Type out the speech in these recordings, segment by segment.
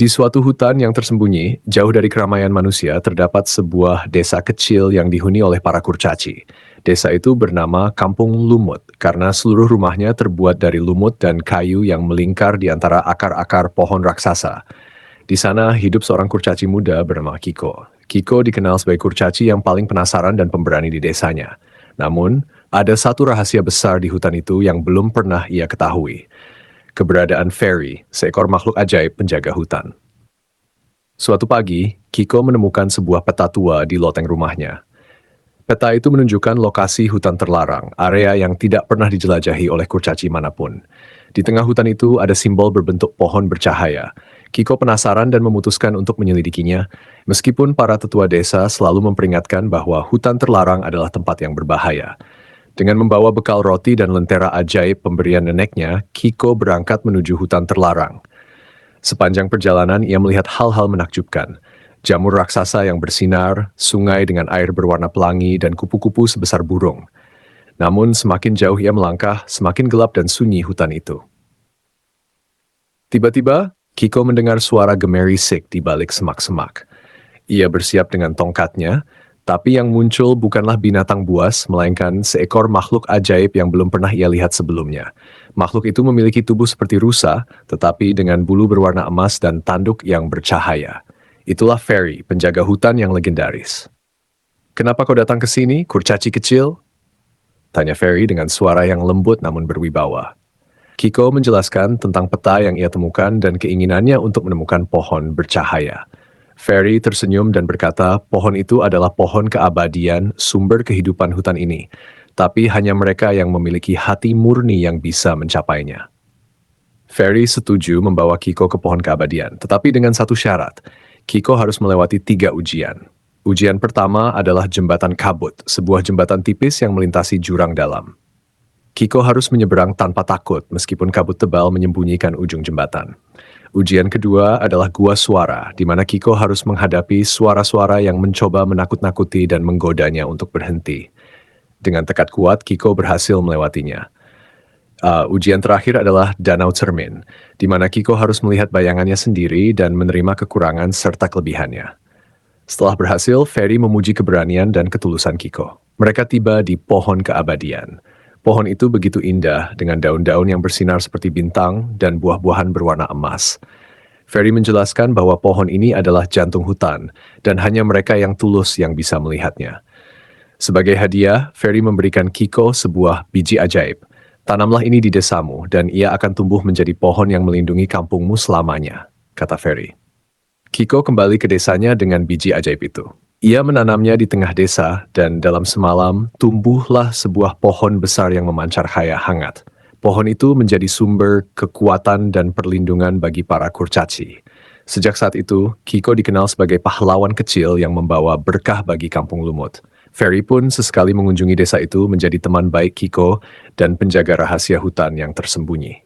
Di suatu hutan yang tersembunyi, jauh dari keramaian manusia, terdapat sebuah desa kecil yang dihuni oleh para kurcaci. Desa itu bernama Kampung Lumut, karena seluruh rumahnya terbuat dari lumut dan kayu yang melingkar di antara akar-akar pohon raksasa. Di sana hidup seorang kurcaci muda bernama Kiko. Kiko dikenal sebagai kurcaci yang paling penasaran dan pemberani di desanya. Namun, ada satu rahasia besar di hutan itu yang belum pernah ia ketahui. Keberadaan Fairy, seekor makhluk ajaib penjaga hutan. Suatu pagi, Kiko menemukan sebuah peta tua di loteng rumahnya. Peta itu menunjukkan lokasi hutan terlarang, area yang tidak pernah dijelajahi oleh kurcaci manapun. Di tengah hutan itu ada simbol berbentuk pohon bercahaya. Kiko penasaran dan memutuskan untuk menyelidikinya, meskipun para tetua desa selalu memperingatkan bahwa hutan terlarang adalah tempat yang berbahaya. Dengan membawa bekal roti dan lentera ajaib pemberian neneknya, Kiko berangkat menuju hutan terlarang. Sepanjang perjalanan ia melihat hal-hal menakjubkan. Jamur raksasa yang bersinar, sungai dengan air berwarna pelangi, dan kupu-kupu sebesar burung. Namun semakin jauh ia melangkah, semakin gelap dan sunyi hutan itu. Tiba-tiba, Kiko mendengar suara gemerisik di balik semak-semak. Ia bersiap dengan tongkatnya, tapi yang muncul bukanlah binatang buas, melainkan seekor makhluk ajaib yang belum pernah ia lihat sebelumnya. Makhluk itu memiliki tubuh seperti rusa, tetapi dengan bulu berwarna emas dan tanduk yang bercahaya. Itulah Fairy, penjaga hutan yang legendaris. "Kenapa kau datang ke sini, kurcaci kecil?" tanya Fairy dengan suara yang lembut namun berwibawa. Kiko menjelaskan tentang peta yang ia temukan dan keinginannya untuk menemukan pohon bercahaya. Fairy tersenyum dan berkata, pohon itu adalah pohon keabadian, sumber kehidupan hutan ini. Tapi hanya mereka yang memiliki hati murni yang bisa mencapainya. Fairy setuju membawa Kiko ke pohon keabadian, tetapi dengan satu syarat. Kiko harus melewati 3 ujian. Ujian pertama adalah jembatan kabut, sebuah jembatan tipis yang melintasi jurang dalam. Kiko harus menyeberang tanpa takut meskipun kabut tebal menyembunyikan ujung jembatan. Ujian kedua adalah gua suara, di mana Kiko harus menghadapi suara-suara yang mencoba menakut-nakuti dan menggodanya untuk berhenti. Dengan tekad kuat, Kiko berhasil melewatinya. Ujian terakhir adalah Danau Cermin, di mana Kiko harus melihat bayangannya sendiri dan menerima kekurangan serta kelebihannya. Setelah berhasil, Fairy memuji keberanian dan ketulusan Kiko. Mereka tiba di pohon keabadian. Pohon itu begitu indah dengan daun-daun yang bersinar seperti bintang dan buah-buahan berwarna emas. Fairy menjelaskan bahwa pohon ini adalah jantung hutan dan hanya mereka yang tulus yang bisa melihatnya. Sebagai hadiah, Fairy memberikan Kiko sebuah biji ajaib. Tanamlah ini di desamu dan ia akan tumbuh menjadi pohon yang melindungi kampungmu selamanya, kata Fairy. Kiko kembali ke desanya dengan biji ajaib itu. Ia menanamnya di tengah desa dan dalam semalam tumbuhlah sebuah pohon besar yang memancar cahaya hangat. Pohon itu menjadi sumber kekuatan dan perlindungan bagi para kurcaci. Sejak saat itu, Kiko dikenal sebagai pahlawan kecil yang membawa berkah bagi kampung Lumut. Fairy pun sesekali mengunjungi desa itu menjadi teman baik Kiko dan penjaga rahasia hutan yang tersembunyi.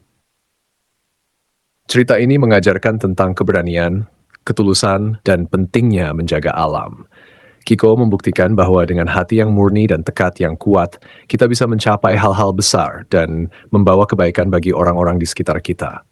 Cerita ini mengajarkan tentang keberanian, ketulusan, dan pentingnya menjaga alam. Kiko membuktikan bahwa dengan hati yang murni dan tekad yang kuat, kita bisa mencapai hal-hal besar dan membawa kebaikan bagi orang-orang di sekitar kita.